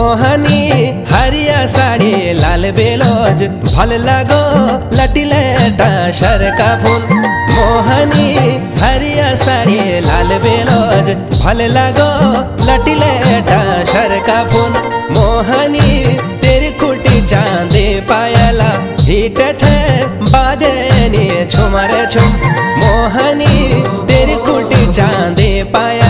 मोहनी हरिया साड़ी लाल बेलोज भल लगो लटिले डाशर का फूल। मोहनी हरिया साड़ी लाल बेलोज भल लगो लटिले डाशर का फूल। मोहनी तेरी खुटी चांदी पायला हिट छे बाजे नी छुमरे छुम। मोहनी तेरी खुटी चांदी पायला